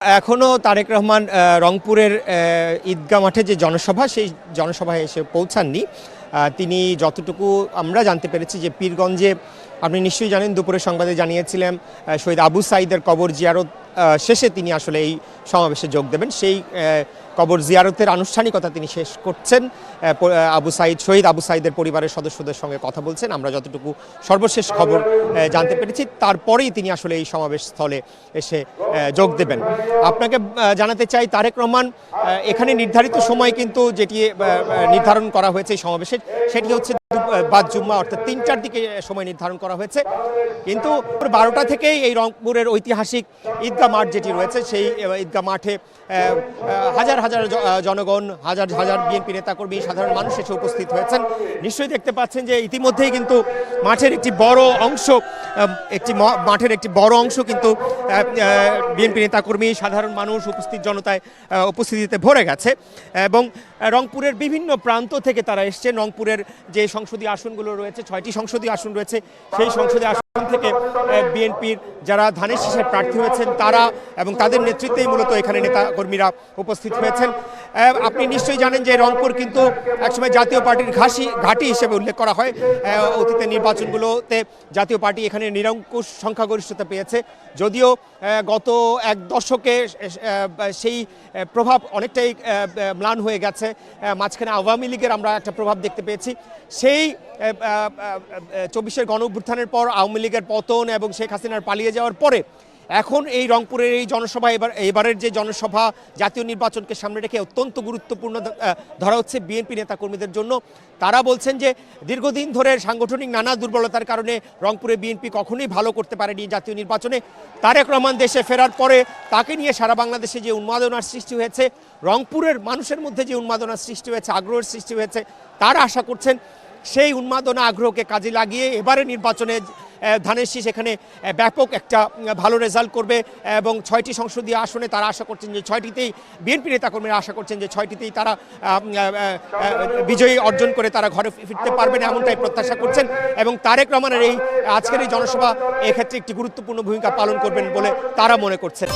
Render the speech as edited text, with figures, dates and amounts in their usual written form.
এখনো তারেক রহমান রংপুরের ঈদগাহ মাঠে যে জনসভা সেই জনসভায় এসে পৌঁছাননি। তিনি যতটুকু আমরা জানতে পেরেছি যে পীরগঞ্জে আপনি নিশ্চয়ই জানেন দুপুরের সংবাদে জানিয়েছিলেন শহীদ আবু সাঈদের কবর জিয়ারত শেষে তিনি আসলে এই সমাবেশে যোগ দেবেন। সেই কবর জিয়ারতের আনুষ্ঠানিকতা তিনি শেষ করছেন। শহীদ আবু সাঈদের পরিবারের সদস্যদের সঙ্গে কথা বলছেন। আমরা যতটুকু সর্বশেষ খবর জানতে পেরেছি তারপরেই তিনি আসলে এই সমাবেশ স্থলে এসে যোগ দেবেন। আপনাকে জানাতে চাই তারেক রহমান এখানে নির্ধারিত সময় কিন্তু যেটি নির্ধারণ করা হয়েছে এই সমাবেশের সেটি হচ্ছে বাদ জুম্মা অর্থাৎ ৩টার দিকে সময় নির্ধারণ করা হয়েছে, কিন্তু ১২টা থেকেই এই রংপুরের ঐতিহাসিক ঈদগাহ মাঠ যেটি রয়েছে সেই ঈদগাহ মাঠে হাজার হাজার জনগণ, হাজার হাজার বিএনপি নেতাকর্মী, সাধারণ মানুষ এসে উপস্থিত হয়েছেন। নিশ্চয়ই দেখতে পাচ্ছেন যে ইতিমধ্যেই কিন্তু মাঠের একটি বড় অংশ কিন্তু বিএনপি নেতাকর্মী, সাধারণ মানুষ, উপস্থিত জনতায় উপস্থিতিতে ভরে গেছে এবং রংপুরের বিভিন্ন প্রান্ত থেকে তারা এসছেন। রংপুরের যে সংসদীয় আসনগুলো রয়েছে, 6টি সংসদীয় আসন রয়েছে, সেই সংসদীয় আসন থেকে বিএনপির যারা ধানের শীষের প্রার্থী হয়েছেন তারা এবং তাদের নেতৃত্বেই মূলত এখানে নেতাকর্মীরা উপস্থিত হয়েছেন। আপনি নিশ্চয়ই জানেন যে রংপুর কিন্তু একসময় জাতীয় পার্টির ঘাঁটি হিসেবে উল্লেখ করা হয়। অতীতে নির্বাচনগুলোতে জাতীয় পার্টি এখানে নিরঙ্কুশ সংখ্যাগরিষ্ঠতা পেয়েছে, যদিও গত এক দশকে সেই প্রভাব অনেকটাই ম্লান হয়ে গেছে। মাঝখানে আওয়ামী লীগের আমরা একটা প্রভাব দেখতে পেয়েছি। সেই 24-এর গণঅভ্যুত্থানের পর আওয়ামী লীগের পতন এবং শেখ হাসিনার পালিয়ে যাওয়ার পরে এখন এই রংপুরের এই জনসভা, এবারের যে জনসভা জাতীয় নির্বাচনকে সামনে রেখে অত্যন্ত গুরুত্বপূর্ণ ধরা হচ্ছে বিএনপি নেতাকর্মীদের জন্য। তারা বলছেন যে দীর্ঘদিন ধরে সাংগঠনিক নানা দুর্বলতার কারণে রংপুরে বিএনপি কখনোই ভালো করতে পারেনি জাতীয় নির্বাচনে। তারেক রহমান দেশে ফেরার পরে তাকে নিয়ে সারা বাংলাদেশে যে উন্মাদনার সৃষ্টি হয়েছে, রংপুরের মানুষের মধ্যে যে উন্মাদনার সৃষ্টি হয়েছে, আগ্রহের সৃষ্টি হয়েছে, তারা আশা করছেন সেই উন্মাদনা আগ্রহকে কাজে লাগিয়ে এবারে নির্বাচনে ধানের শীষ এখানে ব্যাপক একটা ভালো রেজাল্ট করবে এবং 6টি সংসদীয় আসনে তারা আশা করছেন যে 6টিতেই বিএনপি নেতাকর্মীরা আশা করছেন যে 6টিতেই তারা বিজয়ী অর্জন করে তারা ঘরে ফিরতে পারবেন, এমনটাই প্রত্যাশা করছেন এবং তারেক রহমানের এই আজকের এই জনসভা এক্ষেত্রে একটি গুরুত্বপূর্ণ ভূমিকা পালন করবেন বলে তারা মনে করছেন।